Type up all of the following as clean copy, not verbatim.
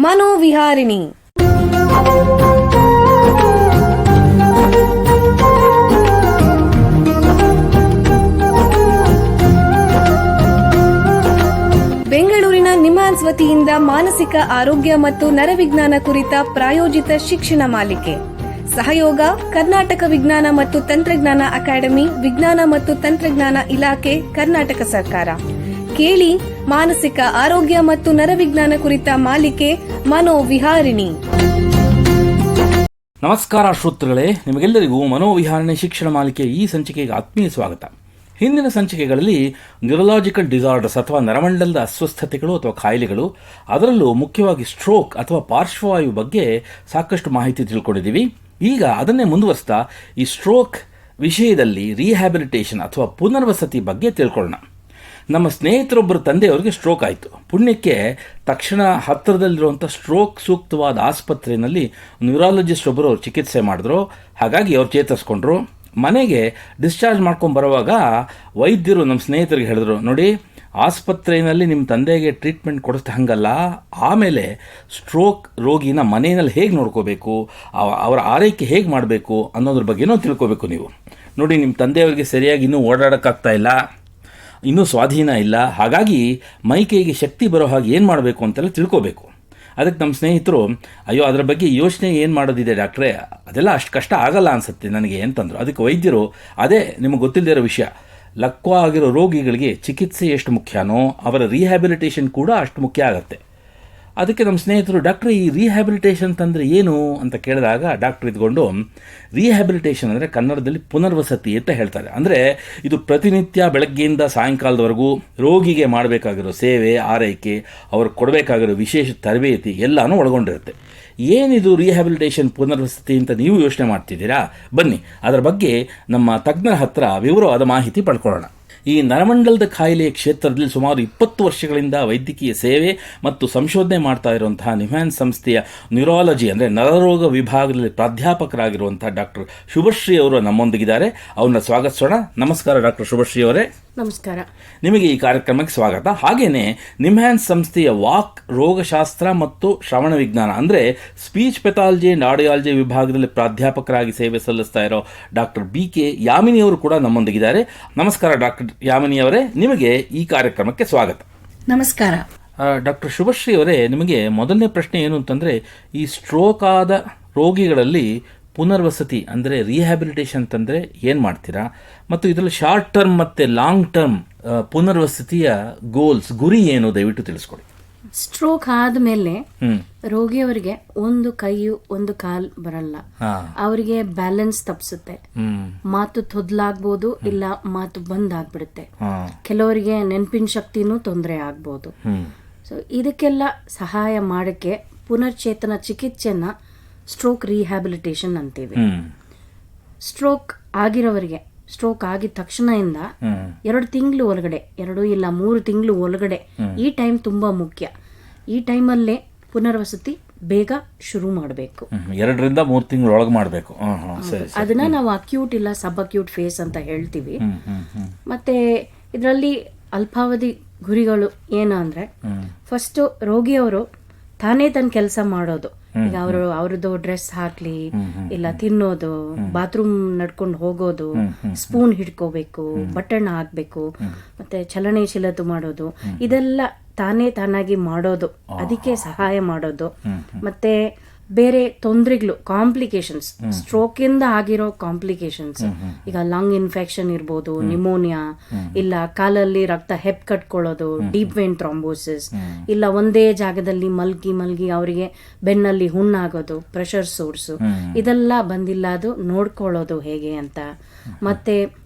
ಮನೋವಿಹಾರಿಣಿ. ಬೆಂಗಳೂರಿನ ನಿಮ್ಹಾನ್ಸ್ ವತಿಯಿಂದ ಮಾನಸಿಕ ಆರೋಗ್ಯ ಮತ್ತು ನರವಿಜ್ಞಾನ ಕುರಿತ ಪ್ರಾಯೋಜಿತ ಶಿಕ್ಷಣ ಮಾಲಿಕೆ. ಸಹಯೋಗ ಕರ್ನಾಟಕ ವಿಜ್ಞಾನ ಮತ್ತು ತಂತ್ರಜ್ಞಾನ ಅಕಾಡೆಮಿ, ವಿಜ್ಞಾನ ಮತ್ತು ತಂತ್ರಜ್ಞಾನ ಇಲಾಖೆ, ಕರ್ನಾಟಕ ಸರ್ಕಾರ. ಕೇಳಿ ಮಾನಸಿಕ ಆರೋಗ್ಯ ಮತ್ತು ನರವಿಜ್ಞಾನ ಕುರಿತ ಮಾಲಿಕೆ ಮನೋವಿಹಾರಿಣಿ. ನಮಸ್ಕಾರ ಶ್ರೋತೃಗಳೇ, ನಿಮಗೆಲ್ಲರಿಗೂ ಮನೋವಿಹಾರಣೆ ಶಿಕ್ಷಣ ಮಾಲಿಕೆ ಈ ಸಂಚಿಕೆಗೆ ಆತ್ಮೀಯ ಸ್ವಾಗತ. ಹಿಂದಿನ ಸಂಚಿಕೆಗಳಲ್ಲಿ ನ್ಯೂರಲಾಜಿಕಲ್ ಡಿಸಾರ್ಡರ್ಸ್ ಅಥವಾ ನರಮಂಡಲದ ಅಸ್ವಸ್ಥತೆಗಳು ಅಥವಾ ಕಾಯಿಲೆಗಳು, ಅದರಲ್ಲೂ ಮುಖ್ಯವಾಗಿ ಸ್ಟ್ರೋಕ್ ಅಥವಾ ಪಾರ್ಶ್ವವಾಯು ಬಗ್ಗೆ ಸಾಕಷ್ಟು ಮಾಹಿತಿ ತಿಳ್ಕೊಂಡಿದ್ದೀವಿ. ಈಗ ಅದನ್ನೇ ಮುಂದುವರಿಸ್ತಾ ಈ ಸ್ಟ್ರೋಕ್ ವಿಷಯದಲ್ಲಿ ರಿಹ್ಯಾಬಿಲಿಟೇಷನ್ ಅಥವಾ ಪುನರ್ವಸತಿ ಬಗ್ಗೆ ತಿಳ್ಕೊಳ್ಳೋಣ. ನಮ್ಮ ಸ್ನೇಹಿತರೊಬ್ಬರು ತಂದೆಯವರಿಗೆ ಸ್ಟ್ರೋಕ್ ಆಯಿತು. ಪುಣ್ಯಕ್ಕೆ ತಕ್ಷಣ ಹತ್ತಿರದಲ್ಲಿರುವಂಥ ಸ್ಟ್ರೋಕ್ ಸೂಕ್ತವಾದ ಆಸ್ಪತ್ರೆಯಲ್ಲಿ ನ್ಯೂರಾಲಜಿಸ್ಟ್ ಒಬ್ಬರು ಚಿಕಿತ್ಸೆ ಮಾಡಿದ್ರು. ಹಾಗಾಗಿ ಅವ್ರು ಚೇತರಿಸ್ಕೊಂಡ್ರು. ಮನೆಗೆ ಡಿಸ್ಚಾರ್ಜ್ ಮಾಡ್ಕೊಂಡು ಬರುವಾಗ ವೈದ್ಯರು ನಮ್ಮ ಸ್ನೇಹಿತರಿಗೆ ಹೇಳಿದ್ರು, ನೋಡಿ, ಆಸ್ಪತ್ರೆಯಲ್ಲಿ ನಿಮ್ಮ ತಂದೆಗೆ ಟ್ರೀಟ್ಮೆಂಟ್ ಕೊಡಿಸ್ತಾ ಹಂಗಲ್ಲ, ಆಮೇಲೆ ಸ್ಟ್ರೋಕ್ ರೋಗಿನ ಮನೆಯಲ್ಲಿ ಹೇಗೆ ನೋಡ್ಕೋಬೇಕು, ಅವರ ಆರೈಕೆ ಹೇಗೆ ಮಾಡಬೇಕು ಅನ್ನೋದ್ರ ಬಗ್ಗೆನೂ ತಿಳ್ಕೋಬೇಕು ನೀವು. ನೋಡಿ, ನಿಮ್ಮ ತಂದೆಯವರಿಗೆ ಸರಿಯಾಗಿ ಇನ್ನೂ ಓಡಾಡೋಕ್ಕಾಗ್ತಾ ಇಲ್ಲ, ಇನ್ನೂ ಸ್ವಾಧೀನ ಇಲ್ಲ, ಹಾಗಾಗಿ ಮೈಕೈಗೆ ಶಕ್ತಿ ಬರೋ ಹಾಗೆ ಏನು ಮಾಡಬೇಕು ಅಂತೆಲ್ಲ ತಿಳ್ಕೋಬೇಕು. ಅದಕ್ಕೆ ನಮ್ಮ ಸ್ನೇಹಿತರು, ಅಯ್ಯೋ ಅದರ ಬಗ್ಗೆ ಯೋಚನೆ ಏನು ಮಾಡೋದಿದೆ ಡಾಕ್ಟ್ರೇ, ಅದೆಲ್ಲ ಅಷ್ಟು ಕಷ್ಟ ಆಗಲ್ಲ ಅನಿಸುತ್ತೆ ನನಗೆ ಅಂತಂದರು. ಅದಕ್ಕೆ ವೈದ್ಯರು, ಅದೇ ನಿಮಗೆ ಗೊತ್ತಿಲ್ಲದಿರೋ ವಿಷಯ, ಲಕ್ವ ಆಗಿರೋ ರೋಗಿಗಳಿಗೆ ಚಿಕಿತ್ಸೆ ಎಷ್ಟು ಮುಖ್ಯನೋ ಅವರ ರಿಹ್ಯಾಬಿಲಿಟೇಷನ್ ಕೂಡ ಅಷ್ಟು ಮುಖ್ಯ ಆಗುತ್ತೆ. ಅದಕ್ಕೆ ನಮ್ಮ ಸ್ನೇಹಿತರು, ಡಾಕ್ಟ್ರ್ ಈ ರಿಹ್ಯಾಬಿಲಿಟೇಷನ್ ತಂದರೆ ಏನು ಅಂತ ಕೇಳಿದಾಗ ಡಾಕ್ಟ್ರ್ ಇದ್ಕೊಂಡು, ರಿಹ್ಯಾಬಿಲಿಟೇಷನ್ ಅಂದರೆ ಕನ್ನಡದಲ್ಲಿ ಪುನರ್ವಸತಿ ಅಂತ ಹೇಳ್ತಾರೆ. ಅಂದರೆ ಇದು ಪ್ರತಿನಿತ್ಯ ಬೆಳಗ್ಗೆಯಿಂದ ಸಾಯಂಕಾಲದವರೆಗೂ ರೋಗಿಗೆ ಮಾಡಬೇಕಾಗಿರೋ ಸೇವೆ, ಆರೈಕೆ, ಅವ್ರಿಗೆ ಕೊಡಬೇಕಾಗಿರೋ ವಿಶೇಷ ತರಬೇತಿ ಎಲ್ಲನೂ ಒಳಗೊಂಡಿರುತ್ತೆ. ಏನಿದು ರಿಹ್ಯಾಬಿಲಿಟೇಷನ್ ಪುನರ್ವಸತಿ ಅಂತ ನೀವು ಯೋಚನೆ ಮಾಡ್ತಿದ್ದೀರಾ? ಬನ್ನಿ ಅದರ ಬಗ್ಗೆ ನಮ್ಮ ತಜ್ಞರ ಹತ್ರ ವಿವರವಾದ ಮಾಹಿತಿ ಪಡ್ಕೊಳ್ಳೋಣ. ಈ ನರಮಂಡಲದ ಕಾಯಿಲೆಯ ಕ್ಷೇತ್ರದಲ್ಲಿ ಸುಮಾರು 20 ವರ್ಷಗಳಿಂದ ವೈದ್ಯಕೀಯ ಸೇವೆ ಮತ್ತು ಸಂಶೋಧನೆ ಮಾಡ್ತಾ ಇರುವಂತಹ ನಿಮ್ಹಾನ್ಸ್ ಸಂಸ್ಥೆಯ ನ್ಯೂರಾಲಜಿ ಅಂದರೆ ನರರೋಗ ವಿಭಾಗದಲ್ಲಿ ಪ್ರಾಧ್ಯಾಪಕರಾಗಿರುವಂತಹ ಡಾಕ್ಟರ್ ಶುಭಶ್ರೀ ಅವರು ನಮ್ಮೊಂದಿಗಿದ್ದಾರೆ. ಅವ್ರನ್ನ ಸ್ವಾಗತಿಸೋಣ. ನಮಸ್ಕಾರ ಡಾಕ್ಟರ್ ಶುಭಶ್ರೀ ಅವರೇ. ನಮಸ್ಕಾರ. ನಿಮಗೆ ಈ ಕಾರ್ಯಕ್ರಮಕ್ಕೆ ಸ್ವಾಗತ. ಹಾಗೇನೆ ನಿಮ್ಹಾನ್ಸ್ ಸಂಸ್ಥೆಯ ವಾಕ್ ರೋಗಶಾಸ್ತ್ರ ಮತ್ತು ಶ್ರವಣ ವಿಜ್ಞಾನ ಅಂದರೆ ಸ್ಪೀಚ್ ಪೆಥಾಲಜಿ ಅಂಡ್ ಆಡಿಯಾಲಜಿ ವಿಭಾಗದಲ್ಲಿ ಪ್ರಾಧ್ಯಾಪಕರಾಗಿ ಸೇವೆ ಸಲ್ಲಿಸ್ತಾ ಇರೋ ಡಾಕ್ಟರ್ BK ಯಾಮಿನಿ ಅವರು ಕೂಡ ನಮ್ಮೊಂದಿಗಿದ್ದಾರೆ. ನಮಸ್ಕಾರ ಡಾಕ್ಟರ್ ಯಾಮಿನಿ ಅವರೇ, ನಿಮಗೆ ಈ ಕಾರ್ಯಕ್ರಮಕ್ಕೆ ಸ್ವಾಗತ. ನಮಸ್ಕಾರ. ಡಾಕ್ಟರ್ ಶುಭಶ್ರೀ ಅವರೇ, ನಿಮಗೆ ಮೊದಲನೇ ಪ್ರಶ್ನೆ ಏನು ಅಂತಂದರೆ, ಈ ಸ್ಟ್ರೋಕ್ ಆದ ರೋಗಿಗಳಲ್ಲಿ ಪುನರ್ವಸತಿ ಅಂದರೆ ರಿಹ್ಯಾಬಿಲಿಟೇಷನ್ ಅಂತಂದರೆ ಏನು ಮಾಡ್ತೀರಾ, ಮತ್ತು ಇದರಲ್ಲಿ ಶಾರ್ಟ್ ಟರ್ಮ್ ಮತ್ತು ಲಾಂಗ್ ಟರ್ಮ್ ಪುನರ್ವಸತಿಯ ಗೋಲ್ಸ್, ಗುರಿ ಏನು, ದಯವಿಟ್ಟು ತಿಳಿಸ್ಕೊಡಿ. ಸ್ಟ್ರೋಕ್ ಆದ್ಮೇಲೆ ರೋಗಿಯವರಿಗೆ ಒಂದು ಕೈಯು ಒಂದು ಕಾಲ್ ಬರಲ್ಲ, ಅವರಿಗೆ ಬ್ಯಾಲೆನ್ಸ್ ತಪ್ಪಿಸುತ್ತೆ, ಮಾತು ತೊದ್ಲಾಗ್ಬೋದು, ಇಲ್ಲ ಮಾತು ಬಂದ್ ಆಗ್ಬಿಡುತ್ತೆ, ಕೆಲವರಿಗೆ ನೆನಪಿನ ಶಕ್ತಿನೂ ತೊಂದರೆ ಆಗ್ಬೋದು. ಸೊ ಇದಕ್ಕೆಲ್ಲ ಸಹಾಯ ಮಾಡಕ್ಕೆ ಪುನರ್ಚೇತನ ಚಿಕಿತ್ಸೆನ ಸ್ಟ್ರೋಕ್ ರಿಹ್ಯಾಬಿಲಿಟೇಷನ್ ಅಂತೀವಿ. ಸ್ಟ್ರೋಕ್ ಆಗಿರೋವರಿಗೆ ಸ್ಟ್ರೋಕ್ ಆಗಿದ ತಕ್ಷಣದಿಂದ 2 ತಿಂಗಳು ಒಳಗಡೆ, 2 ಇಲ್ಲ 3 ತಿಂಗಳು ಒಳಗಡೆ ಈ ಟೈಮ್ ತುಂಬಾ ಮುಖ್ಯ. ಈ ಟೈಮಲ್ಲೇ ಪುನರ್ವಸತಿ ಬೇಗ ಶುರು ಮಾಡಬೇಕು. 2 ರಿಂದ 3 ತಿಂಗಳು ಒಳಗೆ ಮಾಡಬೇಕು. ಅದನ್ನ ನಾವು ಅಕ್ಯೂಟ್ ಇಲ್ಲ ಸಬ್ ಅಕ್ಯೂಟ್ ಫೇಸ್ ಅಂತ ಹೇಳ್ತೀವಿ. ಮತ್ತೆ ಇದರಲ್ಲಿ ಅಲ್ಪಾವಧಿ ಗುರಿಗಳು ಏನು ಅಂದ್ರೆ, ಫಸ್ಟ್ ರೋಗಿಯವರು ತಾನೇ ತನ್ನ ಕೆಲಸ ಮಾಡೋದು. ಈಗ ಅವ್ರದ್ದು ಡ್ರೆಸ್ ಹಾಕ್ಲಿ, ಇಲ್ಲ ತಿನ್ನೋದು, ಬಾತ್ರೂಮ್ ನಡ್ಕೊಂಡು ಹೋಗೋದು, ಸ್ಪೂನ್ ಹಿಡ್ಕೋಬೇಕು, ಬಟನ್ ಹಾಕ್ಬೇಕು, ಮತ್ತೆ ಚಲನಶೀಲತೆ ಮಾಡೋದು, ಇದೆಲ್ಲ ತಾನಾಗಿ ಮಾಡೋದು, ಅದಕ್ಕೆ ಸಹಾಯ ಮಾಡೋದು. ಮತ್ತೆ ಬೇರೆ ತೊಂದರೆಗಳು, ಕಾಂಪ್ಲಿಕೇಶನ್ಸ್, ಸ್ಟ್ರೋಕ್ ಇಂದ ಆಗಿರೋ ಕಾಂಪ್ಲಿಕೇಶನ್ಸ್, ಈಗ ಲಂಗ್ ಇನ್ಫೆಕ್ಷನ್ ಇರ್ಬೋದು, ನಿಮೋನಿಯಾ, ಇಲ್ಲ ಕಾಲಲ್ಲಿ ರಕ್ತ ಹೆಪ್ ಕಟ್ಕೊಳ್ಳೋದು, ಡೀಪ್ ವೇನ್ ಥ್ರಾಂಬೋಸಿಸ್, ಇಲ್ಲ ಒಂದೇ ಜಾಗದಲ್ಲಿ ಮಲ್ಗಿ ಅವರಿಗೆ ಬೆನ್ನಲ್ಲಿ ಹುಣ್ಣಾಗೋದು, ಪ್ರೆಷರ್ ಸೋರ್ಸು, ಇದೆಲ್ಲ ಬಂದಿಲ್ಲ ಅದು ನೋಡ್ಕೊಳ್ಳೋದು ಹೇಗೆ ಅಂತ. ಮತ್ತೆ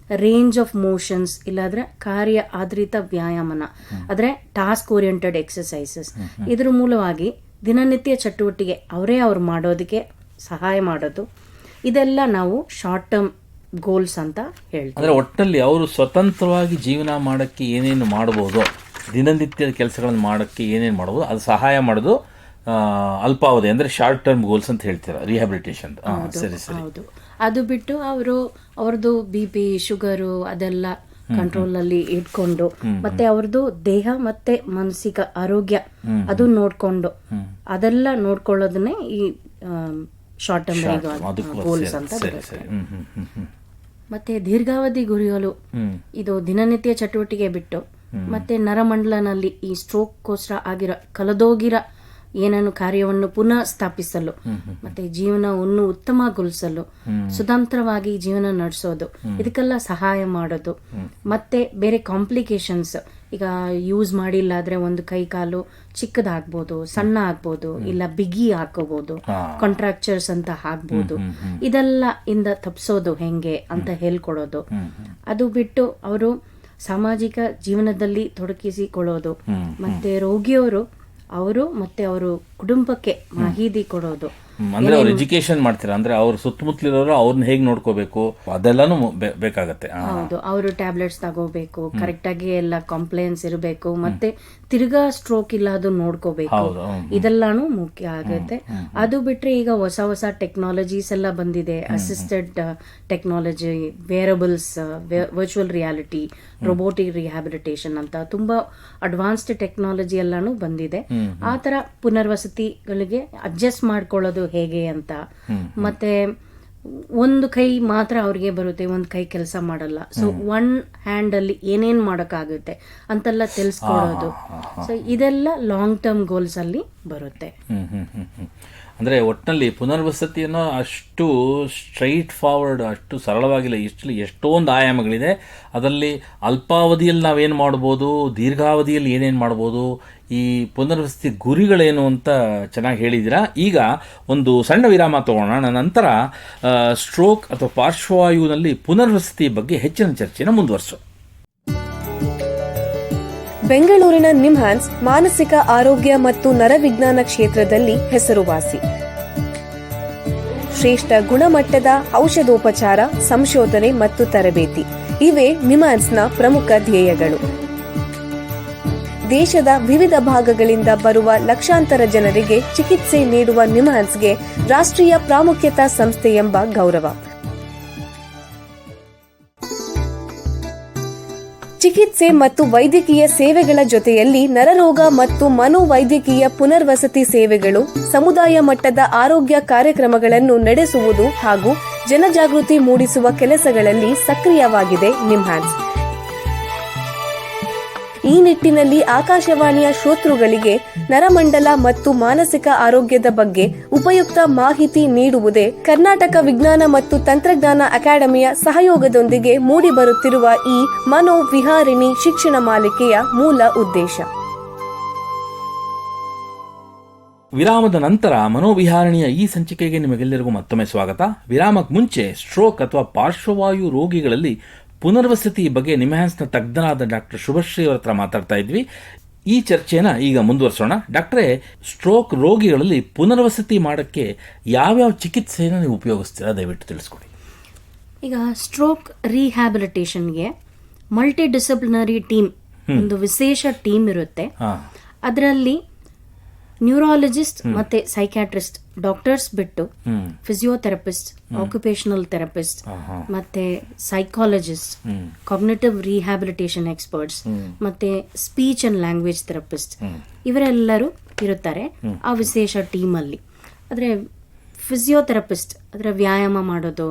ರೇಂಜ್ ಆಫ್ ಮೋಷನ್ಸ್, ಇಲ್ಲಾದ್ರೆ ಕಾರ್ಯ ಆಧಾರಿತ ವ್ಯಾಯಾಮನ, ಅಂದ್ರೆ ಟಾಸ್ಕ್ ಓರಿಯೆಂಟೆಡ್ ಎಕ್ಸಸೈಸಸ್, ಇದ್ರ ಮೂಲವಾಗಿ ದಿನನಿತ್ಯ ಚಟುವಟಿಕೆ ಅವ್ರು ಮಾಡೋದಕ್ಕೆ ಸಹಾಯ ಮಾಡೋದು. ಇದೆಲ್ಲ ನಾವು ಶಾರ್ಟ್ ಟರ್ಮ್ ಗೋಲ್ಸ್ ಅಂತ ಹೇಳ್ತೀವಿ. ಅಂದರೆ ಒಟ್ಟಲ್ಲಿ ಅವರು ಸ್ವತಂತ್ರವಾಗಿ ಜೀವನ ಮಾಡೋಕ್ಕೆ ಏನೇನು ಮಾಡ್ಬೋದು, ದಿನನಿತ್ಯದ ಕೆಲಸಗಳನ್ನು ಮಾಡೋಕ್ಕೆ ಏನೇನು ಮಾಡ್ಬೋದು, ಅದು ಸಹಾಯ ಮಾಡೋದು ಅಲ್ಪಾವಧಿ ಅಂದರೆ ಶಾರ್ಟ್ ಟರ್ಮ್ ಗೋಲ್ಸ್ ಅಂತ ಹೇಳ್ತೀರಾ ರಿಹ್ಯಾಬಿಲಿಟೇಷನ್. ಸರಿ. ಹೌದು. ಅದು ಬಿಟ್ಟು ಅವ್ರದ್ದು BP, ಶುಗರು ಅದೆಲ್ಲ ಕಂಟ್ರೋಲ್ ಅಲ್ಲಿ ಇಟ್ಕೊಂಡು ಮತ್ತೆ ಅವ್ರದ್ದು ದೇಹ ಮತ್ತೆ ಮಾನಸಿಕ ಆರೋಗ್ಯ ಅದು ನೋಡ್ಕೊಂಡು ಅದೆಲ್ಲ ನೋಡ್ಕೊಳ್ಳೋದನ್ನೇ ಈ ಶಾರ್ಟ್ ಟರ್ಮ್ ಗೋಲ್ಸ್ ಅಂತ ಬರುತ್ತೆ. ಮತ್ತೆ ದೀರ್ಘಾವಧಿ ಗುರಿಗಳು ಇದು ದಿನನಿತ್ಯ ಚಟುವಟಿಕೆ ಬಿಟ್ಟು ಮತ್ತೆ ನರಮಂಡಲನಲ್ಲಿ ಈ ಸ್ಟ್ರೋಕ್ಗೋಸ್ಕರ ಕಳೆದೋಗಿರೋ ಏನನ್ನು ಕಾರ್ಯವನ್ನು ಪುನಃ ಸ್ಥಾಪಿಸಲು ಮತ್ತೆ ಜೀವನವನ್ನು ಉತ್ತಮಗೊಳಿಸಲು ಸ್ವತಂತ್ರವಾಗಿ ಜೀವನ ನಡೆಸೋದು, ಇದಕ್ಕೆಲ್ಲ ಸಹಾಯ ಮಾಡೋದು. ಮತ್ತೆ ಬೇರೆ ಕಾಂಪ್ಲಿಕೇಶನ್ಸ್, ಈಗ ಯೂಸ್ ಮಾಡಿಲ್ಲ ಆದ್ರೆ ಒಂದು ಕೈ ಕಾಲು ಚಿಕ್ಕದಾಗ್ಬೋದು, ಸಣ್ಣ ಆಗ್ಬೋದು, ಇಲ್ಲ ಬಿಗಿ ಹಾಕೋಬಹುದು, ಕಾಂಟ್ರಾಕ್ಚರ್ಸ್ ಅಂತ ಹಾಕ್ಬೋದು. ಇದೆಲ್ಲ ಇಂದ ತಪ್ಪಿಸೋದು ಹೆಂಗೆ ಅಂತ ಹೇಳ್ಕೊಡೋದು. ಅದು ಬಿಟ್ಟು ಅವರು ಸಾಮಾಜಿಕ ಜೀವನದಲ್ಲಿ ತೊಡಗಿಸಿಕೊಳ್ಳೋದು. ಮತ್ತೆ ರೋಗಿಯವರು ಅವರು ಮತ್ತೆ ಅವರು ಕುಟುಂಬಕ್ಕೆ ಮಾಹಿತಿ ಕೊಡೋದು. ಅಂದ್ರೆ ಅವ್ರು ಎಜುಕೇಶನ್ ಮಾಡ್ತೀರಾ, ಅಂದ್ರೆ ಅವ್ರ ಸುತ್ತಮುತ್ತಲಿರೋರು ಅವ್ರನ್ನ ಹೇಗ್ ನೋಡ್ಕೋಬೇಕು ಅದೆಲ್ಲಾನು ಬೇಕಾಗತ್ತೆ. ಹೌದು, ಅವರು ಟ್ಯಾಬ್ಲೆಟ್ಸ್ ತಗೋಬೇಕು, ಕರೆಕ್ಟ್ ಆಗಿ ಎಲ್ಲ ಕಾಂಪ್ಲೈನ್ಸ್ ಇರಬೇಕು, ಮತ್ತೆ ತಿರ್ಗಾ ಸ್ಟ್ರೋಕ್ ಇಲ್ಲ ಅದು ನೋಡ್ಕೋಬೇಕು. ಇದೆಲ್ಲಾನು ಮುಖ್ಯ ಆಗುತ್ತೆ. ಅದು ಬಿಟ್ರೆ ಈಗ ಹೊಸ ಟೆಕ್ನಾಲಜೀಸ್ ಎಲ್ಲ ಬಂದಿದೆ. Assisted technology, wearables, virtual reality, robotic rehabilitation ಅಂತ ತುಂಬಾ ಅಡ್ವಾನ್ಸ್ಡ್ ಟೆಕ್ನಾಲಜಿ ಎಲ್ಲಾನು ಬಂದಿದೆ. ಆ ತರ ಪುನರ್ವಸತಿಗಳಿಗೆ ಅಡ್ಜಸ್ಟ್ ಮಾಡ್ಕೊಳ್ಳೋದು ಹೇಗೆ ಅಂತ. ಮತ್ತೆ ಒಂದು ಕೈ ಮಾತ್ರ ಅವ್ರಿಗೆ ಬರುತ್ತೆ, ಒಂದು ಕೈ ಕೆಲಸ ಮಾಡಲ್ಲ. ಸೊ ಒನ್ ಹ್ಯಾಂಡ್ ಅಲ್ಲಿ ಏನೇನ್ ಮಾಡಕ್ಕಾಗುತ್ತೆ ಅಂತೆಲ್ಲ ತಿಳಿಸ್ಕೊಡೋದು. ಸೊ ಇದೆಲ್ಲ ಲಾಂಗ್ ಟರ್ಮ್ ಗೋಲ್ಸ್ ಅಲ್ಲಿ ಬರುತ್ತೆ. ಅಂದರೆ ಒಟ್ಟಿನಲ್ಲಿ ಪುನರ್ವಸತಿಯನ್ನು ಅಷ್ಟು ಸ್ಟ್ರೈಟ್ ಫಾರ್ವರ್ಡ್, ಅಷ್ಟು ಸರಳವಾಗಿಲ್ಲ. ಎಷ್ಟೊಂದು ಆಯಾಮಗಳಿದೆ. ಅದರಲ್ಲಿ ಅಲ್ಪಾವಧಿಯಲ್ಲಿ ನಾವೇನು ಮಾಡ್ಬೋದು, ದೀರ್ಘಾವಧಿಯಲ್ಲಿ ಏನೇನು ಮಾಡ್ಬೋದು, ಈ ಪುನರ್ವಸತಿ ಗುರಿಗಳೇನು ಅಂತ ಚೆನ್ನಾಗಿ ಹೇಳಿದ್ದೀರಾ. ಈಗ ಒಂದು ಸಣ್ಣ ವಿರಾಮ ತಗೋಣ. ನಂತರ ಸ್ಟ್ರೋಕ್ ಅಥವಾ ಪಾರ್ಶ್ವವಾಯುವಿನಲ್ಲಿ ಪುನರ್ವಸತಿ ಬಗ್ಗೆ ಹೆಚ್ಚಿನ ಚರ್ಚೆನ ಮುಂದುವರಿಸೋಣ. ಬೆಂಗಳೂರಿನ ನಿಮ್ಹಾನ್ಸ್ ಮಾನಸಿಕ ಆರೋಗ್ಯ ಮತ್ತು ನರವಿಜ್ಞಾನ ಕ್ಷೇತ್ರದಲ್ಲಿ ಹೆಸರುವಾಸಿ. ಶ್ರೇಷ್ಠ ಗುಣಮಟ್ಟದ ಔಷಧೋಪಚಾರ, ಸಂಶೋಧನೆ ಮತ್ತು ತರಬೇತಿ ಇವೇ ನಿಮ್ಹಾನ್ಸ್ನ ಪ್ರಮುಖ ಧ್ಯೇಯಗಳು. ದೇಶದ ವಿವಿಧ ಭಾಗಗಳಿಂದ ಬರುವ ಲಕ್ಷಾಂತರ ಜನರಿಗೆ ಚಿಕಿತ್ಸೆ ನೀಡುವ ನಿಮ್ಹಾನ್ಸ್ಗೆ ರಾಷ್ಟ್ರೀಯ ಪ್ರಾಮುಖ್ಯತಾ ಸಂಸ್ಥೆ ಎಂಬ ಗೌರವ. ಚಿಕಿತ್ಸೆ ಮತ್ತು ವೈದ್ಯಕೀಯ ಸೇವೆಗಳ ಜೊತೆಯಲ್ಲಿ ನರರೋಗ ಮತ್ತು ಮನೋವೈದ್ಯಕೀಯ ಪುನರ್ವಸತಿ ಸೇವೆಗಳು, ಸಮುದಾಯ ಮಟ್ಟದ ಆರೋಗ್ಯ ಕಾರ್ಯಕ್ರಮಗಳನ್ನು ನಡೆಸುವುದು ಹಾಗೂ ಜನಜಾಗೃತಿ ಮೂಡಿಸುವ ಕೆಲಸಗಳಲ್ಲಿ ಸಕ್ರಿಯವಾಗಿದೆ ನಿಮ್ಹಾನ್ಸ್. ಈ ನಿಟ್ಟಿನಲ್ಲಿ ಆಕಾಶವಾಣಿಯ ಶ್ರೋತೃಗಳಿಗೆ ನರಮಂಡಲ ಮತ್ತು ಮಾನಸಿಕ ಆರೋಗ್ಯದ ಬಗ್ಗೆ ಉಪಯುಕ್ತ ಮಾಹಿತಿ ನೀಡುವುದೇ ಕರ್ನಾಟಕ ವಿಜ್ಞಾನ ಮತ್ತು ತಂತ್ರಜ್ಞಾನ ಅಕಾಡೆಮಿಯ ಸಹಯೋಗದೊಂದಿಗೆ ಮೂಡಿಬರುತ್ತಿರುವ ಈ ಮನೋವಿಹಾರಿಣಿ ಶಿಕ್ಷಣ ಮಾಲಿಕೆಯ ಮೂಲ ಉದ್ದೇಶ. ವಿರಾಮದ ನಂತರ ಮನೋವಿಹಾರಣಿಯ ಈ ಸಂಚಿಕೆಗೆ ನಿಮಗೆಲ್ಲರಿಗೂ ಮತ್ತೊಮ್ಮೆ ಸ್ವಾಗತ. ವಿರಾಮಕ್ಕೆ ಮುಂಚೆ ಸ್ಟ್ರೋಕ್ ಅಥವಾ ಪಾರ್ಶ್ವವಾಯು ರೋಗಿಗಳಲ್ಲಿ ಪುನರ್ವಸತಿ ಬಗ್ಗೆ ನಿಮ್ಹಾನ್ಸ್ನ ತಜ್ಞರಾದ ಡಾಕ್ಟರ್ ಶುಭಶ್ರೀ ಅವರ ಹತ್ರ ಮಾತಾಡ್ತಾ ಇದ್ವಿ. ಈ ಚರ್ಚೆನ ಈಗ ಮುಂದುವರಿಸೋಣ. ಡಾಕ್ಟ್ರೇ, ಸ್ಟ್ರೋಕ್ ರೋಗಿಗಳಲ್ಲಿ ಪುನರ್ವಸತಿ ಮಾಡೋಕ್ಕೆ ಯಾವ್ಯಾವ ಚಿಕಿತ್ಸೆಯನ್ನು ನೀವು ಉಪಯೋಗಿಸ್ತೀರಾ, ದಯವಿಟ್ಟು ತಿಳಿಸ್ಕೊಡಿ. ಈಗ ಸ್ಟ್ರೋಕ್ ರಿಹ್ಯಾಬಿಲಿಟೇಷನ್ಗೆ ಮಲ್ಟಿ ಡಿಸಿಪ್ಲಿನರಿ ಟೀಮ್, ಒಂದು ವಿಶೇಷ ಟೀಮ್ ಇರುತ್ತೆ. ಅದರಲ್ಲಿ ನ್ಯೂರಾಲಜಿಸ್ಟ್ ಮತ್ತೆ ಸೈಕ್ಯಾಟ್ರಿಸ್ಟ್, ಡಾಕ್ಟರ್ಸ್ ಬಿಟ್ಟು ಫಿಸಿಯೋಥೆರಪಿಸ್ಟ್, ಆಕ್ಯುಪೇಷನಲ್ ಥೆರಪಿಸ್ಟ್, ಮತ್ತೆ ಸೈಕಾಲಜಿಸ್ಟ್, ಕಾಗ್ನಿಟಿವ್ ರಿಹ್ಯಾಬಿಲಿಟೇಷನ್ ಎಕ್ಸ್ಪರ್ಟ್ಸ್, ಮತ್ತೆ ಸ್ಪೀಚ್ ಅಂಡ್ ಲ್ಯಾಂಗ್ವೇಜ್ ಥೆರಪಿಸ್ಟ್, ಇವರೆಲ್ಲರೂ ಇರುತ್ತಾರೆ ಆ ವಿಶೇಷ ಟೀಮ್ ಅಲ್ಲಿ. ಆದ್ರೆ ಫಿಸಿಯೋಥೆರಪಿಸ್ಟ್ ಅದರ ವ್ಯಾಯಾಮ ಮಾಡೋದು,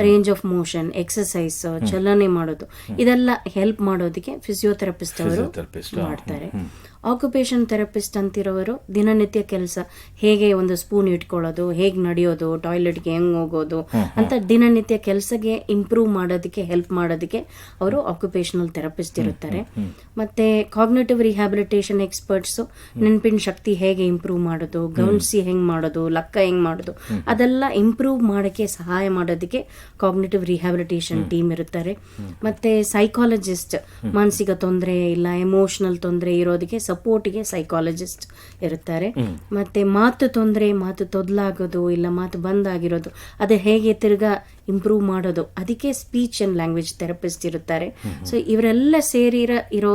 ರೇಂಜ್ ಆಫ್ ಮೋಷನ್, ಎಕ್ಸಸೈಸ್, ಚಲನೆ ಮಾಡೋದು, ಇದೆಲ್ಲ ಹೆಲ್ಪ್ ಮಾಡೋದಕ್ಕೆ ಫಿಸಿಯೋಥೆರಪಿಸ್ಟ್ ಅವರು ಮಾಡ್ತಾರೆ. ಆಕ್ಯುಪೇಷನ್ ಥೆರಪಿಸ್ಟ್ ಅಂತಿರೋರು ದಿನನಿತ್ಯ ಕೆಲಸ, ಹೇಗೆ ಒಂದು ಸ್ಪೂನ್ ಇಟ್ಕೊಳ್ಳೋದು, ಹೇಗೆ ನಡೆಯೋದು, ಟಾಯ್ಲೆಟ್ಗೆ ಹೆಂಗ್ ಹೋಗೋದು ಅಂತ ದಿನನಿತ್ಯ ಕೆಲಸಕ್ಕೆ ಇಂಪ್ರೂವ್ ಮಾಡೋದಕ್ಕೆ ಹೆಲ್ಪ್ ಮಾಡೋದಕ್ಕೆ ಅವರು ಆಕ್ಯುಪೇಷನಲ್ ಥೆರಪಿಸ್ಟ್ ಇರುತ್ತಾರೆ. ಮತ್ತೆ ಕಾಗ್ನಿಟಿವ್ ರಿಹ್ಯಾಬಿಲಿಟೇಷನ್ ಎಕ್ಸ್ಪರ್ಟ್ಸ್, ನೆನಪಿನ ಶಕ್ತಿ ಹೇಗೆ ಇಂಪ್ರೂವ್ ಮಾಡೋದು, ಗಮನಿಸಿ ಹೆಂಗ್ ಮಾಡೋದು, ಲೆಕ್ಕ ಹೆಂಗ್ ಮಾಡೋದು, ಅದೆಲ್ಲ ಇಂಪ್ರೂವ್ ಮಾಡೋಕ್ಕೆ ಸಹಾಯ ಮಾಡೋದಕ್ಕೆ ಕಾಗ್ನಿಟಿವ್ ರಿಹ್ಯಾಬಿಲಿಟೇಷನ್ ಟೀಮ್ ಇರುತ್ತಾರೆ. ಮತ್ತೆ ಸೈಕಾಲಜಿಸ್ಟ್, ಮಾನಸಿಕ ತೊಂದರೆ ಇಲ್ಲ ಎಮೋಷನಲ್ ತೊಂದರೆ ಇರೋದಕ್ಕೆ ಸಪೋರ್ಟ್ಗೆ ಸೈಕಾಲಜಿಸ್ಟ್ ಇರುತ್ತಾರೆ. ಮತ್ತೆ ಮಾತು ತೊಂದರೆ, ಮಾತು ತೊದಲಾಗೋದು ಇಲ್ಲ ಮಾತು ಬಂದಾಗಿರೋದು, ಅದು ಹೇಗೆ ತಿರ್ಗಾ ಇಂಪ್ರೂವ್ ಮಾಡೋದು, ಅದಕ್ಕೆ ಸ್ಪೀಚ್ ಅಂಡ್ ಲ್ಯಾಂಗ್ವೇಜ್ ಥೆರಪಿಸ್ಟ್ ಇರುತ್ತಾರೆ. ಸೊ ಇವರೆಲ್ಲ ಇರೋ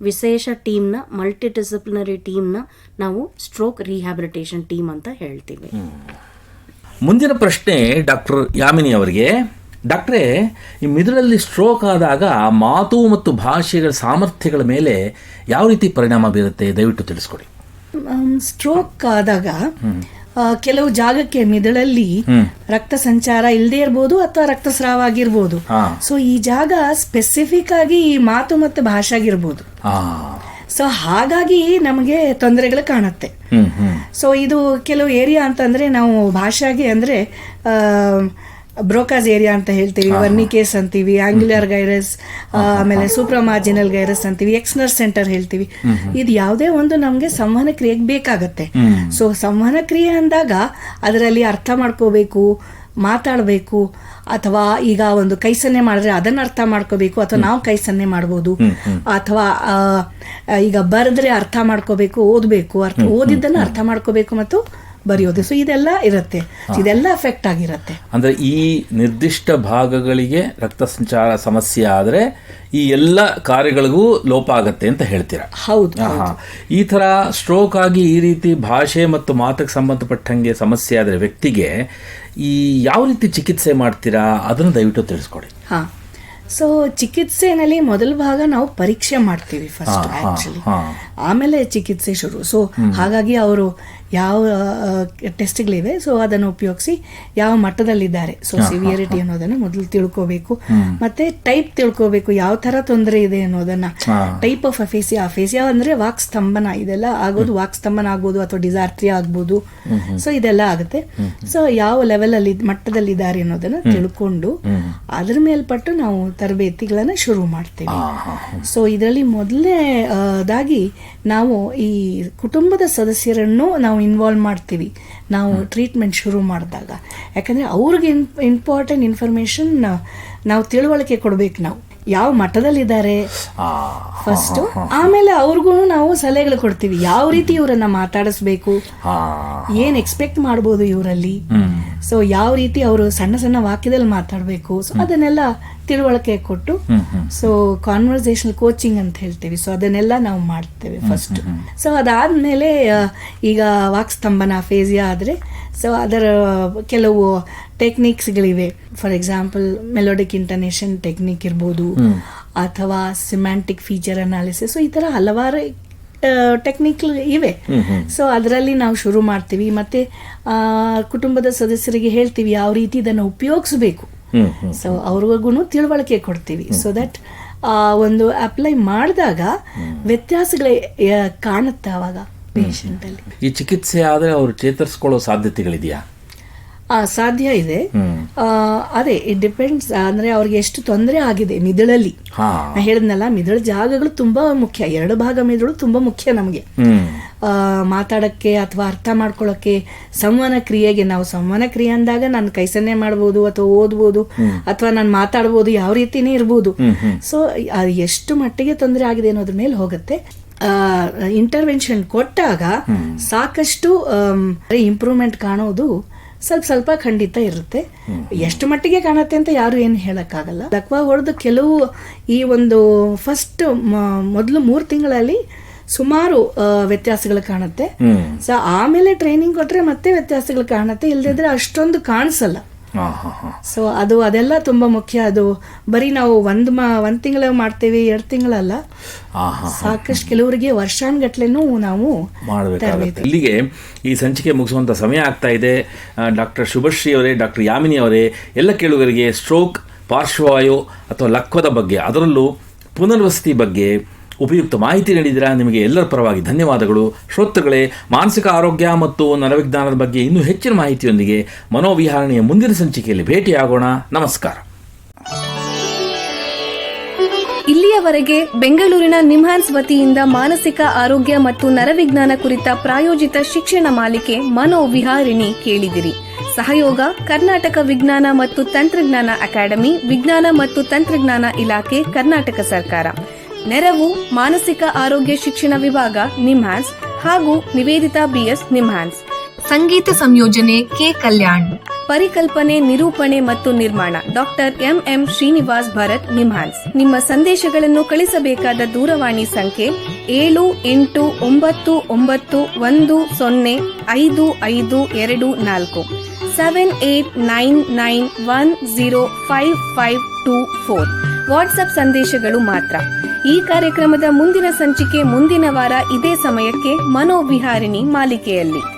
ವಿಶೇಷ ಟೀಮ್ನ, ಮಲ್ಟಿ ಡಿಸಿಪ್ಲಿನರಿ ಟೀಮ್ನ ನಾವು ಸ್ಟ್ರೋಕ್ ರಿಹ್ಯಾಬಿಲಿಟೇಷನ್ ಟೀಮ್ ಅಂತ ಹೇಳ್ತೀವಿ. ಮುಂದಿನ ಪ್ರಶ್ನೆ ಡಾಕ್ಟರ್ ಯಾಮಿನಿ ಅವರಿಗೆ. ಡಾಕ್ಟ್ರೇ, ಈ ಮಿದುಳಲ್ಲಿ ಸ್ಟ್ರೋಕ್ ಆದಾಗ ಮಾತು ಮತ್ತು ಭಾಷೆಗಳ ಸಾಮರ್ಥ್ಯಗಳ ಮೇಲೆ ಯಾವ ರೀತಿ ಪರಿಣಾಮ ಬೀರುತ್ತೆ, ದಯವಿಟ್ಟು ತಿಳಿಸ್ಕೊಡಿ. ಸ್ಟ್ರೋಕ್ ಆದಾಗ ಕೆಲವು ಜಾಗಕ್ಕೆ ಮಿದುಳಲ್ಲಿ ರಕ್ತ ಸಂಚಾರ ಇಲ್ಲದೆ ಇರ್ಬೋದು ಅಥವಾ ರಕ್ತಸ್ರಾವ ಆಗಿರ್ಬೋದು. ಸೊ ಈ ಜಾಗ ಸ್ಪೆಸಿಫಿಕ್ ಆಗಿ ಈ ಮಾತು ಮತ್ತು ಭಾಷೆಗಿರ್ಬೋದು. ಸೊ ಹಾಗಾಗಿ ನಮಗೆ ತೊಂದರೆಗಳು ಕಾಣುತ್ತೆ. ಸೊ ಇದು ಕೆಲವು ಏರಿಯಾ ಅಂತಂದ್ರೆ ನಾವು ಭಾಷೆಗೆ ಅಂದ್ರೆ ಬ್ರೋಕಾಸ್ ಏರಿಯಾ ಅಂತ ಹೇಳ್ತೀವಿ, ವರ್ನಿಕೇಸ್ ಅಂತೀವಿ, ಆಂಗ್ಯುಲರ್ ಗೈರಸ್, ಆಮೇಲೆ ಸೂಪ್ರಮಾರ್ಜಿನಲ್ ಗೈರಸ್ ಅಂತೀವಿ, ಎಕ್ಸ್ನರ್ ಸೆಂಟರ್ ಹೇಳ್ತೀವಿ. ಇದು ಯಾವುದೇ ಒಂದು ನಮಗೆ ಸಂವಹನ ಕ್ರಿಯೆಗೆ ಬೇಕಾಗತ್ತೆ. ಸೊ ಸಂವಹನ ಕ್ರಿಯೆ ಅಂದಾಗ ಅದರಲ್ಲಿ ಅರ್ಥ ಮಾಡ್ಕೋಬೇಕು, ಮಾತಾಡಬೇಕು, ಅಥವಾ ಈಗ ಒಂದು ಕೈ ಸನ್ನೆ ಮಾಡಿದ್ರೆ ಅದನ್ನ ಅರ್ಥ ಮಾಡ್ಕೋಬೇಕು, ಅಥವಾ ನಾವು ಕೈ ಸನ್ನೆ ಮಾಡ್ಬೋದು, ಅಥವಾ ಈಗ ಬರೆದ್ರೆ ಅರ್ಥ ಮಾಡ್ಕೋಬೇಕು, ಓದಬೇಕು, ಓದಿದ್ದನ್ನ ಅರ್ಥ ಮಾಡ್ಕೋಬೇಕು ಮತ್ತು ಬರೆಯೋದು. ಸೊ ಇದೆಲ್ಲ ಇರುತ್ತೆ, ಇದೆಲ್ಲ ಅಫೆಕ್ಟ್ ಆಗಿರುತ್ತೆ. ಅಂದ್ರೆ ಈ ನಿರ್ದಿಷ್ಟ ಭಾಗಗಳಿಗೆ ರಕ್ತ ಸಂಚಾರ ಸಮಸ್ಯೆ ಆದ್ರೆ ಈ ಎಲ್ಲ ಕಾರ್ಯಗಳಿಗೂ ಲೋಪ ಆಗತ್ತೆ ಅಂತ ಹೇಳ್ತೀರಾ? ಹೌದು. ಈ ತರ ಸ್ಟ್ರೋಕ್ ಆಗಿ ಈ ರೀತಿ ಭಾಷೆ ಮತ್ತು ಮಾತಿಗೆ ಸಂಬಂಧಪಟ್ಟಂಗೆ ಸಮಸ್ಯೆ ಆದ್ರೆ ವ್ಯಕ್ತಿಗೆ ಈ ಯಾವ ರೀತಿ ಚಿಕಿತ್ಸೆ ಮಾಡ್ತೀರಾ, ಅದನ್ನು ದಯವಿಟ್ಟು ತಿಳಿಸ್ಕೊಡಿ. ಸೊ ಚಿಕಿತ್ಸೆನಲ್ಲಿ ಮೊದಲ ಭಾಗ ನಾವು ಪರೀಕ್ಷೆ ಮಾಡ್ತೀವಿ ಫಸ್ಟ್ ಆಕ್ಚುಲಿ, ಆಮೇಲೆ ಚಿಕಿತ್ಸೆ ಶುರು. ಸೊ ಹಾಗಾಗಿ ಅವರು ಯಾವ ಟೆಸ್ಟ್ಗಳಿವೆ, ಸೊ ಅದನ್ನು ಉಪಯೋಗಿಸಿ ಯಾವ ಮಟ್ಟದಲ್ಲಿದ್ದಾರೆ, ಸೊ ಸಿವಿಯರಿಟಿ ಅನ್ನೋದನ್ನ ಮೊದಲು ತಿಳ್ಕೋಬೇಕು. ಮತ್ತೆ ಟೈಪ್ ತಿಳ್ಕೋಬೇಕು, ಯಾವ ತರ ತೊಂದರೆ ಇದೆ ಅನ್ನೋದನ್ನ. ಟೈಪ್ ಆಫ್ ಅಫೇಸಿಯಾ ಅಂದ್ರೆ ವಾಕ್ ಸ್ತಂಭನ, ಇದೆಲ್ಲ ಆಗೋದು, ವಾಕ್ ಸ್ತಂಭನ ಆಗ್ಬೋದು ಅಥವಾ ಡಿಸಾರ್ಟ್ರಿಯಾ ಆಗ್ಬೋದು. ಸೊ ಇದೆಲ್ಲ ಆಗುತ್ತೆ. ಸೊ ಯಾವ ಲೆವೆಲ್ ಅಲ್ಲಿ ಮಟ್ಟದಲ್ಲಿದ್ದಾರೆ ಅನ್ನೋದನ್ನ ತಿಳ್ಕೊಂಡು ಅದ್ರ ಮೇಲ್ಪಟ್ಟು ನಾವು ತರಬೇತಿಗಳನ್ನ ಶುರು ಮಾಡ್ತೀವಿ. ಸೊ ಇದರಲ್ಲಿ ಮೊದಲನೇದಾಗಿ ನಾವು ಈ ಕುಟುಂಬದ ಸದಸ್ಯರನ್ನು ನಾವು ಇನ್ವಾಲ್ವ್ ಮಾಡ್ತೀವಿ ನಾವು ಟ್ರೀಟ್ಮೆಂಟ್ ಶುರು ಮಾಡಿದಾಗ. ಯಾಕಂದ್ರೆ ಅವ್ರಿಗೆ ಇಂಪಾರ್ಟೆಂಟ್ ಇನ್ಫಾರ್ಮೇಶನ್ ನಾವು ತಿಳುವಳಿಕೆ ಕೊಡ್ಬೇಕು, ನಾವು ಯಾವ ಮಟ್ಟದಲ್ಲಿದ್ದಾರೆ ಫಸ್ಟ್, ಆಮೇಲೆ ಅವ್ರಿಗೂ ನಾವು ಸಲಹೆಗಳು ಕೊಡ್ತೀವಿ, ಯಾವ ರೀತಿ ಇವರನ್ನ ಮಾತಾಡಿಸ್ಬೇಕು, ಏನ್ ಎಕ್ಸ್ಪೆಕ್ಟ್ ಮಾಡ್ಬೋದು ಇವರಲ್ಲಿ, ಸೊ ಯಾವ ರೀತಿ ಅವರು ಸಣ್ಣ ಸಣ್ಣ ವಾಕ್ಯದಲ್ಲಿ ಮಾತಾಡಬೇಕು, ಸೊ ಅದನ್ನೆಲ್ಲ ತಿಳುವಳಿಕೆ ಕೊಟ್ಟು, ಸೊ ಕಾನ್ವರ್ಸೇಷನಲ್ ಕೋಚಿಂಗ್ ಅಂತ ಹೇಳ್ತೀವಿ. ಸೊ ಅದನ್ನೆಲ್ಲ ನಾವು ಮಾಡ್ತೇವೆ ಫಸ್ಟ್. ಸೊ ಅದಾದ್ಮೇಲೆ ಈಗ ವಾಕ್ಸ್ತಂಭನ ಫೇಸಿಯಾ ಆದ್ರೆ ಸೊ ಅದರ ಕೆಲವು ಟೆಕ್ನಿಕ್ಸ್ಗಳಿವೆ. ಫಾರ್ ಎಕ್ಸಾಂಪಲ್ ಮೆಲೋಡಿಕ್ ಇಂಟರ್ನೇಷನ್ ಟೆಕ್ನಿಕ್ ಇರ್ಬೋದು, ಅಥವಾ ಸಿಮ್ಯಾಂಟಿಕ್ ಫೀಚರ್ ಅನಾಲಿಸಿಸ್. ಸೊ ಈ ತರ ಹಲವಾರು ಟೆಕ್ನಿಕ್ ಇವೆ. ಸೊ ಅದರಲ್ಲಿ ನಾವು ಶುರು ಮಾಡ್ತೀವಿ. ಮತ್ತೆ ಕುಟುಂಬದ ಸದಸ್ಯರಿಗೆ ಹೇಳ್ತೀವಿ ಯಾವ ರೀತಿ ಇದನ್ನು ಉಪಯೋಗಿಸಬೇಕು. ಸೊ ಅವ್ರಿಗೂ ತಿಳುವಳಿಕೆ ಕೊಡ್ತೀವಿ. ಸೊ ದಟ್ ಒಂದು ಅಪ್ಲೈ ಮಾಡಿದಾಗ ವ್ಯತ್ಯಾಸಗಳೇ ಕಾಣುತ್ತೆ ಅವಾಗ ಪೇಷಂಟ್ ಅಲ್ಲಿ. ಈ ಚಿಕಿತ್ಸೆ ಆದ್ರೆ ಅವರು ಚೇತರಿಸ್ಕೊಳ್ಳೋ ಸಾಧ್ಯತೆಗಳಿದೆಯಾ? ಸಾಧ್ಯ ಇದೆ. ಅದೇ ಇಟ್ ಡಿಪೆಂಡ್ಸ್, ಅಂದ್ರೆ ಅವ್ರಿಗೆ ಎಷ್ಟು ತೊಂದರೆ ಆಗಿದೆ ಮಿದುಳಲ್ಲಿ. ನಾ ಹೇಳಿದ್ನಲ್ಲ, ಮಿದುಳು ಜಾಗಗಳು ತುಂಬಾ ಮುಖ್ಯ. 2 ಭಾಗ ಮಿದುಳು ತುಂಬಾ ಮುಖ್ಯ ನಮಗೆ ಮಾತಾಡಕ್ಕೆ ಅಥವಾ ಅರ್ಥ ಮಾಡ್ಕೊಳ್ಳೋಕೆ, ಸಂವಹನ ಕ್ರಿಯೆಗೆ. ನಾವು ಸಂವಹನ ಕ್ರಿಯೆ ಅಂದಾಗ ನಾನು ಕೈ ಸನ್ನೆ ಮಾಡ್ಬೋದು ಅಥವಾ ಓದ್ಬೋದು ಅಥವಾ ನಾನು ಮಾತಾಡ್ಬೋದು, ಯಾವ ರೀತಿನೇ ಇರ್ಬೋದು. ಸೊ ಎಷ್ಟು ಮಟ್ಟಿಗೆ ತೊಂದರೆ ಆಗಿದೆ ಅನ್ನೋದ್ರ ಮೇಲೆ ಹೋಗುತ್ತೆ. ಇಂಟರ್ವೆನ್ಷನ್ ಕೊಟ್ಟಾಗ ಸಾಕಷ್ಟು ಇಂಪ್ರೂವ್ಮೆಂಟ್ ಕಾಣೋದು ಸ್ವಲ್ಪ ಖಂಡಿತ ಇರುತ್ತೆ. ಎಷ್ಟು ಮಟ್ಟಿಗೆ ಕಾಣುತ್ತೆ ಅಂತ ಯಾರು ಏನು ಹೇಳಕ್ಕಾಗಲ್ಲ. ಲಕ್ವಾ ಹೊಡೆದು ಕೆಲವು ಈ ಒಂದು ಫಸ್ಟ್ ಮೊದಲು 3 ತಿಂಗಳಲ್ಲಿ ಸುಮಾರು ವ್ಯತ್ಯಾಸಗಳು ಕಾಣುತ್ತೆ. ಸೊ ಆಮೇಲೆ ಟ್ರೈನಿಂಗ್ ಕೊಟ್ರೆ ಮತ್ತೆ ವ್ಯತ್ಯಾಸಗಳು ಕಾಣುತ್ತೆ, ಇಲ್ದಿದ್ರೆ ಅಷ್ಟೊಂದು ಕಾಣಿಸಲ್ಲ. ಸೊ ಅದೆಲ್ಲ ತುಂಬಾ ಮುಖ್ಯ. ಅದು ಬರೀ ನಾವು ಒಂದ್ ತಿಂಗಳ ಮಾಡ್ತೇವೆ, 2 ತಿಂಗಳಲ್ಲ, ಸಾಕಷ್ಟು ಕೆಲವರಿಗೆ ವರ್ಷಾನ್ಗಟ್ಲೆನೂ ನಾವು ಮಾಡಬೇಕಾಗುತ್ತೆ. ಇಲ್ಲಿಗೆ ಈ ಸಂಚಿಕೆ ಮುಗಿಸುವಂತ ಸಮಯ ಆಗ್ತಾ ಇದೆ. ಡಾಕ್ಟರ್ ಶುಭಶ್ರೀ ಅವರೇ, ಡಾಕ್ಟರ್ ಯಾಮಿನಿ ಅವರೇ, ಎಲ್ಲ ಕೇಳುಗರಿಗೆ ಸ್ಟ್ರೋಕ್, ಪಾರ್ಶ್ವವಾಯು ಅಥವಾ ಲಕ್ವದ ಬಗ್ಗೆ, ಅದರಲ್ಲೂ ಪುನರ್ವಸತಿ ಬಗ್ಗೆ ಉಪಯುಕ್ತ ಮಾಹಿತಿ ನೀಡಿದಿರಾ. ನಿಮಗೆ ಎಲ್ಲರ ಪರವಾಗಿ ಧನ್ಯವಾದಗಳು. ಶ್ರೋತೃಗಳೇ, ಮಾನಸಿಕ ಆರೋಗ್ಯ ಮತ್ತು ನರವಿಜ್ಞಾನದ ಬಗ್ಗೆ ಇನ್ನೂ ಹೆಚ್ಚಿನ ಮಾಹಿತಿಯೊಂದಿಗೆ ಮನೋವಿಹಾರಣೆಯ ಮುಂದಿನ ಸಂಚಿಕೆಯಲ್ಲಿ ಭೇಟಿಯಾಗೋಣ. ನಮಸ್ಕಾರ. ಇಲ್ಲಿಯವರೆಗೆ ಬೆಂಗಳೂರಿನ ನಿಮ್ಹಾನ್ಸ್ ವತಿಯಿಂದ ಮಾನಸಿಕ ಆರೋಗ್ಯ ಮತ್ತು ನರವಿಜ್ಞಾನ ಕುರಿತ ಪ್ರಾಯೋಜಿತ ಶಿಕ್ಷಣ ಮಾಲಿಕೆ ಮನೋವಿಹಾರಿಣಿ ಕೇಳಿದಿರಿ. ಸಹಯೋಗ ಕರ್ನಾಟಕ ವಿಜ್ಞಾನ ಮತ್ತು ತಂತ್ರಜ್ಞಾನ ಅಕಾಡೆಮಿ, ವಿಜ್ಞಾನ ಮತ್ತು ತಂತ್ರಜ್ಞಾನ ಇಲಾಖೆ, ಕರ್ನಾಟಕ ಸರ್ಕಾರ. ನೆರವು ಮಾನಸಿಕ ಆರೋಗ್ಯ ಶಿಕ್ಷಣ ವಿಭಾಗ, ನಿಮ್ಹಾನ್ಸ್ ಹಾಗೂ ನಿವೇದಿತಾ BS, ನಿಮ್ಹಾನ್ಸ್. ಸಂಗೀತ ಸಂಯೋಜನೆ ಕೆ ಕಲ್ಯಾಣ್. ಪರಿಕಲ್ಪನೆ, ನಿರೂಪಣೆ ಮತ್ತು ನಿರ್ಮಾಣ ಡಾಕ್ಟರ್ MM ಶ್ರೀನಿವಾಸ್ ಭರತ್, ನಿಮ್ಹಾನ್ಸ್. ನಿಮ್ಮ ಸಂದೇಶಗಳನ್ನು ಕಳಿಸಬೇಕಾದ ದೂರವಾಣಿ ಸಂಖ್ಯೆ 7899105524. 7899105524. ವಾಟ್ಸ್ಆಪ್ ಸಂದೇಶಗಳು ಮಾತ್ರ. ಈ ಕಾರ್ಯಕ್ರಮದ ಮುಂದಿನ ಸಂಚಿಕೆ ಮುಂದಿನ ವಾರ ಇದೇ ಸಮಯಕ್ಕೆ ಮನೋವಿಹಾರಿಣಿ ಮಾಲಿಕೆಯಲ್ಲಿ.